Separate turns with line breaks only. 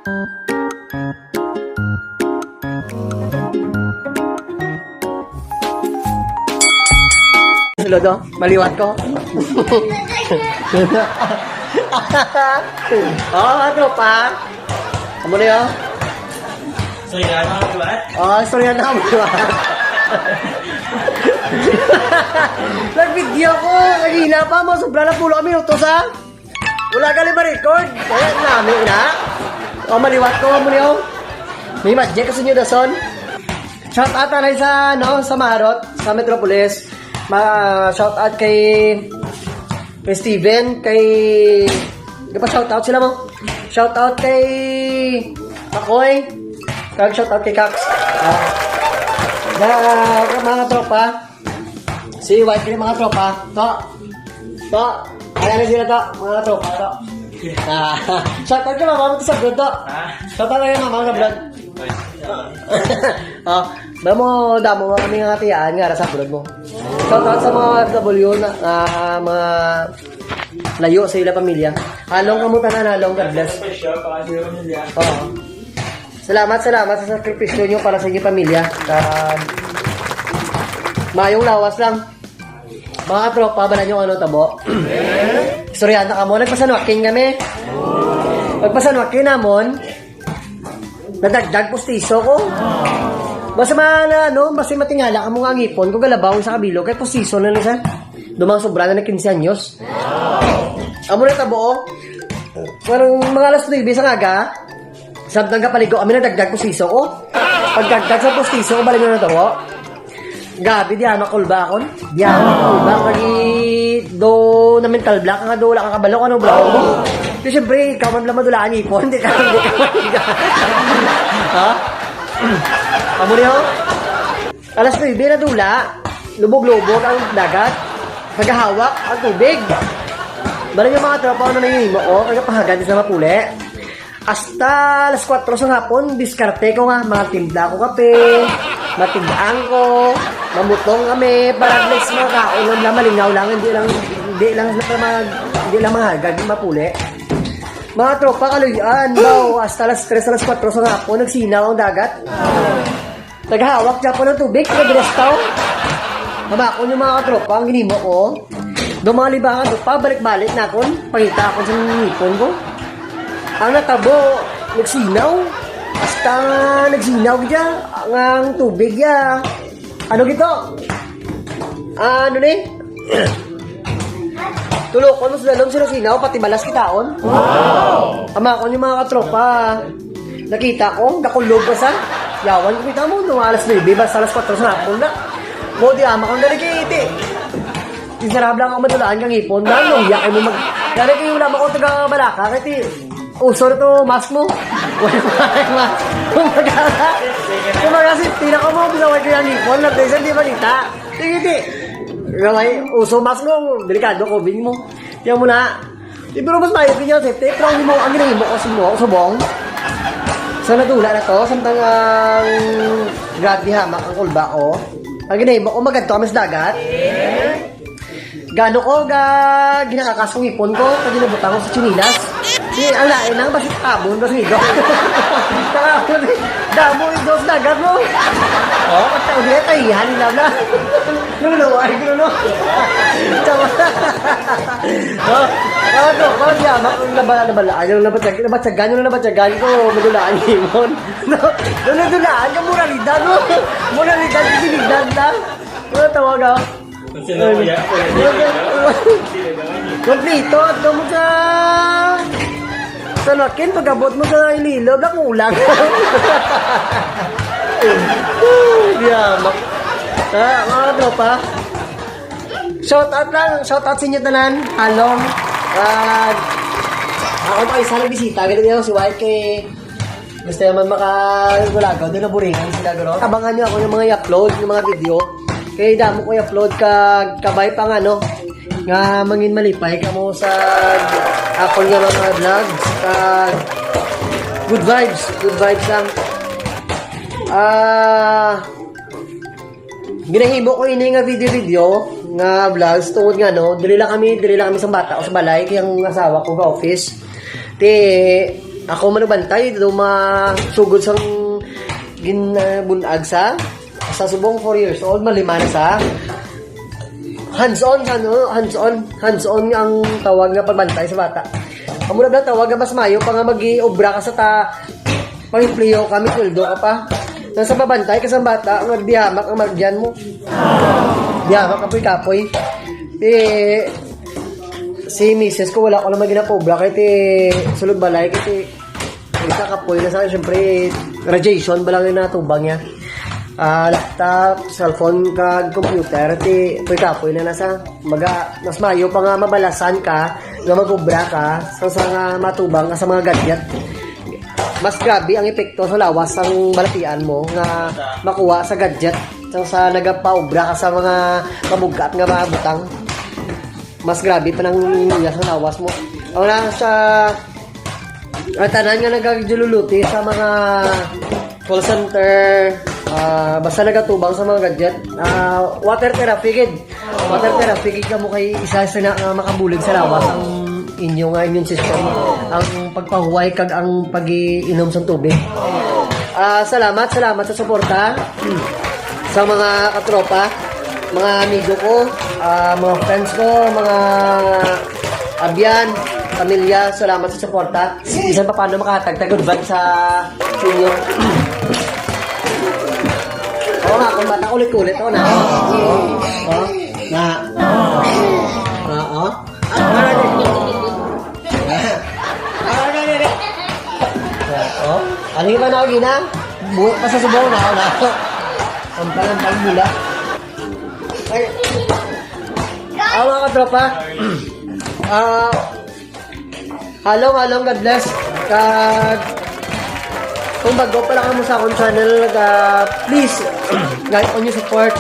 Lodo, maliwat ko. Oh, tropa. Kamu na yun?
Istorya na ako ba?
Oh, istorya na kami ba? Nag-video ko. Kanina pa mo. Sobra na 10 minutos ha. Wala ka liba record. Kaya namin na. Oh, maliwat ko. Kamu na yun? May madjek kasi nyo dason. Shout out na sa, sa Marot, sa Metropolis. Shout out kay Steven, kay di ba shout out sila mo? Shout out kay Makoy. Shout out kay Cax. Mga tropa. Si White kay mga tropa. To. Ayan na sila to, mga tropa to. Shout out kay mama mo to sa vlog to. Shout out kay mama mo sa vlog. Damo kami nga tiyaan nga sa vlog mo. Shout out sa mga FW na mga layo sa ila pamilya. Halong kamutanan, halong God bless. Oo. Salamat sa sakripisyo nyo para sa inyong pamilya. Mayong lawas lang. Mga tropa, ba na yung tabo? Istoryanta ka mo, nagpasanwakin kami. Pagpasanwakin namon, nadagdag pustiso ko. Basta basta matingala ka mo nga ngipon, kung galabaw sa kabilo, kay pustiso na nisa. Dumang sobra na 15 anyos. Amo na tabo, parang mga alas 9 sa ngaga, sabtang kapaligo, kami nadagdag pustiso ko. Pagdagdag sa pustiso ko, balik na tabo. Gabi, di ama kulba akon. Di ama kulba, kagi do na mental block, nga do wala kakabalo, ano block mo. Pero siyempre, ikaw man lang madulaan ngipon, hindi ka. Ha? Amo niyo? Alas 9 na dula, lubog-lubog ang dagat, nagahawak ang tubig. Bala yung mga tropa na nangyayimo ko, kagapahagad sa mapuli. Hasta alas 4 sa hapon, diskarte ko nga, mga timpla ko kape, matigdaan ko, mamutong kami, para at least mga kaon lang, malingaw lang, hindi lang mahagad, mapuli. Mga tropa kaluyan, hasta alas 3, alas 4 sa hapon, nagsinaw ang dagat. Naghahawak dyan po ng tubig, nag-restaw. Mabakon yung mga tropa, ang ginimo ko. Doon mga libangan doon pa, balik-balik na ako, pangita ako sa nipon ko. Ang natabo, nagsinaw. Hasta nagsinaw dyan, ang tubig ya. Ano gito? Ano ni? Tulokon mo sa lalong sila sinaw, pati balas kitaon. Wow! Amakon yung mga katropa. Nakita ko, nakulog ba sa? Yawan ko kita mo, nung alas 9, basta alas 4 sa hapon na. Mo di amakon dali kiti. Isarab lang ako madulaan kang ipon. Nung yakay mo mag... Dali kayo wala ako taga-balaka. Kasi uso na to, mask mo. Wala ma. Kung kasi tina ko mo, bisaway ko yung ipon. Nagdaysan di balita. Kiti. Gamay, uso mask mo, delikado ko, bing mo. Yan mo na. Pero mas mayot din yung safety. Pero ang ginahimo ko subong. Sa nadula na to, samtang ang grabe hamak ang kulba ko. Ang ginahimo ko, magadto kami sa dagat. Gano ko, ginakakasong ipon ko, pag ginabutang ko sa chinilas. Ang lain lang, basit tabon, basit ito. Damo ito sa dagat mo. Oh, pagka ulit, tayihan nila na. Ay, gulo. Tama. Ano, parang yamak, nabalaan, nabatsagan ko, madulaan himon. Nadulaan ka, moralidad mo. Moralidad, sinigdad lang. Ano tawag ako? Kompleto, at mo sa lakin, pag-abot mo sa ililog, nakulang. Yamak. Mga tropa, shout out sa inyo tanan, halong. Ako pa isa na bisita, ganun niya si White kay gusto naman makagulagaw, doon na buringan sila gano'n. Abangan nyo ako yung mga i-upload, yung mga video. Kaya damo ko i-upload kabay pa nga nga mangin malipay ka mo sa ako nga mga vlogs. Good vibes lang. Ginahimo ko ini nga video nga vlogs tungod nga dili lang kami sa bata o sa balay kay ang asawa ko sa office. ako manubantay, do masugod sang ginabunag sa subong 4 years old, malima na sa hands-on ang tawag nga pagbantay sa bata. Amo na ba tawag nga mas mayo pa nga magi-obra ka sa pang-empleo kami sweldo ka pa. Nasa babantay ka sa bata, ang magdihamak ang magdiyan mo. Dihamak kapoy-kapoy. Si misis ko wala ko naman ginapobra kaya sulod balay kaya isa kapoy na sa akin, syempre radiation ba lang yung natubang niya. Laptop, cellphone ka, computer, kapoy na nasa mas mayo pa nga mabalasan ka nga magobra ka sa nga matubang ka sa mga gadget. Mas grabe ang epekto sa lawas ng balatian mo nga makuha sa gadget sa nagapaobra ka sa mga kabugat nga mga butang. Mas grabe pa nang iya sa lawas mo. Wala sa tanan nga nagagiluluti sa mga call center, basta nagatubang sa mga gadget. Water therapy ka mo kay isa sa makabulig sa lawas ang inyong immune system, ang pagpahuway kag ang pag-iinom sa tubig. Salamat sa suporta sa mga katropa, mga amigo ko, mga friends ko, mga abyan, pamilya. Salamat sa suporta. Isan pa paano makatagtagod ba sa inyo? Oo nga, kung bata ulit-ulit ako na. Ano yung na ako ginang? Buhat pa sa subaw na ako na ako. Pampang mula. Ay. Mga katropa. Halong, God bless. Kung bago pa lang mo sa akong channel, please, guide on your support.